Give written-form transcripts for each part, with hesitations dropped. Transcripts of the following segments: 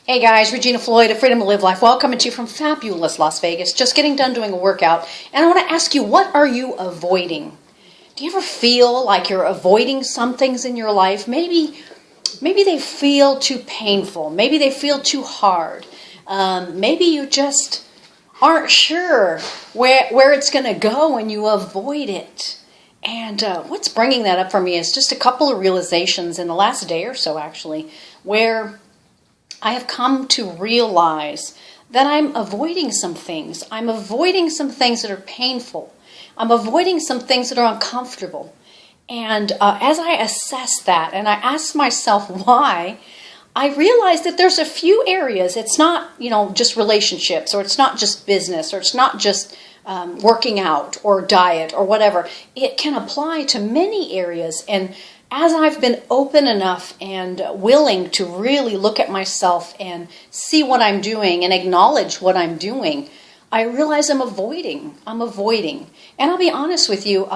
Hey guys, Regina Floyd of Freedom to Live Life. Welcome to you from fabulous Las Vegas. Just getting done doing a workout. And I want to ask you, what are you avoiding? Do you ever feel like you're avoiding some things in your life? Maybe they feel too painful. Maybe they feel too hard. Maybe you just aren't sure where it's going to go and you avoid it. And what's bringing that up for me is just a couple of realizations in the last day or so, actually, where I have come to realize that I'm avoiding some things. I'm avoiding some things that are painful. I'm avoiding some things that are uncomfortable. And as I assess that and I ask myself why, I realize that there's a few areas. It's not, just relationships, or it's not just business, or it's not just working out or diet or whatever. It can apply to many areas. And as I've been open enough and willing to really look at myself and see what I'm doing and acknowledge what I'm doing, I realize I'm avoiding. And I'll be honest with you,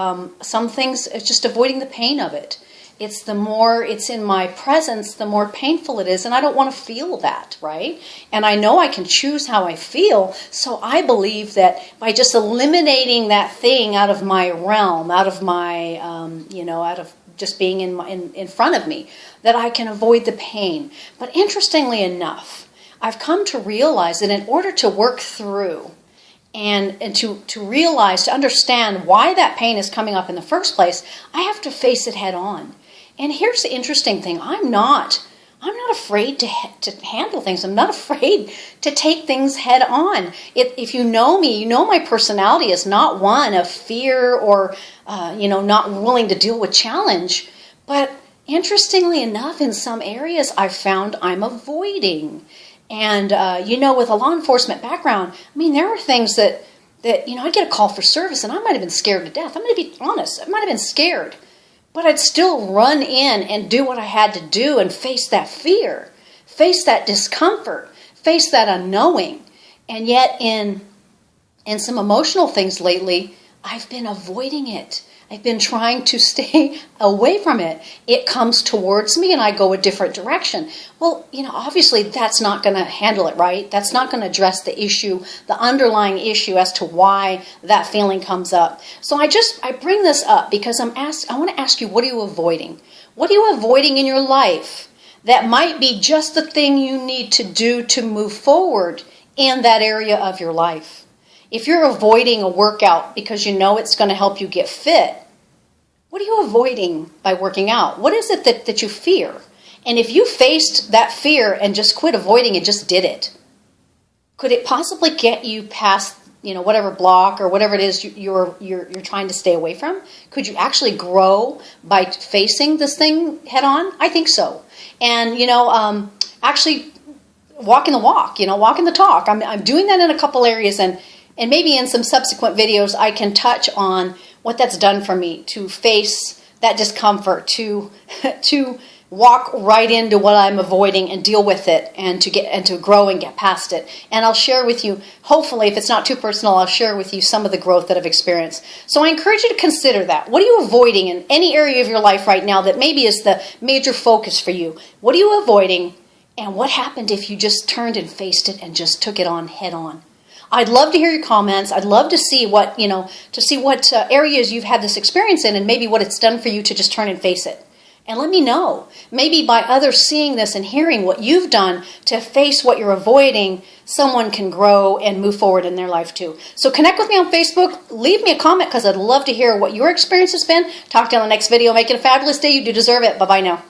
some things, it's just avoiding the pain of it. It's the more it's in my presence, the more painful it is. And I don't want to feel that, right? And I know I can choose how I feel. So I believe that by just eliminating that thing out of my realm, out of my, out of just being in front of me, that I can avoid the pain. But interestingly enough, I've come to realize that in order to work through and to realize, to understand why that pain is coming up in the first place, I have to face it head on. And here's the interesting thing. I'm not afraid to handle things. I'm not afraid to take things head on. If you know me, you know my personality is not one of fear or, not willing to deal with challenge. But interestingly enough, in some areas, I've found I'm avoiding. And, with a law enforcement background, there are things that I'd get a call for service and I might have been scared to death. I'm going to be honest. I might have been scared. But I'd still run in and do what I had to do and face that fear, face that discomfort, face that unknowing. And yet in some emotional things lately, I've been avoiding it. I've been trying to stay away from it. It comes towards me and I go a different direction. Well, obviously that's not going to handle it, right? That's not going to address the issue, the underlying issue as to why that feeling comes up. So I bring this up because I want to ask you, what are you avoiding? What are you avoiding in your life that might be just the thing you need to do to move forward in that area of your life? If you're avoiding a workout because you know it's going to help you get fit, what are you avoiding by working out? What is it that you fear? And if you faced that fear and just quit avoiding it, just did it, could it possibly get you past, whatever block or whatever it is you're trying to stay away from? Could you actually grow by facing this thing head on? I think so. And, actually walking the walk, walking the talk. I'm doing that in a couple areas, and maybe in some subsequent videos, I can touch on what that's done for me to face that discomfort, to walk right into what I'm avoiding and deal with it, and to grow and get past it. And I'll share with you, hopefully, if it's not too personal, I'll share with you some of the growth that I've experienced. So I encourage you to consider that. What are you avoiding in any area of your life right now that maybe is the major focus for you? What are you avoiding? And what happened if you just turned and faced it and just took it on head on? I'd love to hear your comments. I'd love to see what areas you've had this experience in, and maybe what it's done for you to just turn and face it. And let me know. Maybe by others seeing this and hearing what you've done to face what you're avoiding, someone can grow and move forward in their life too. So connect with me on Facebook. Leave me a comment because I'd love to hear what your experience has been. Talk to you on the next video. Make it a fabulous day. You do deserve it. Bye-bye now.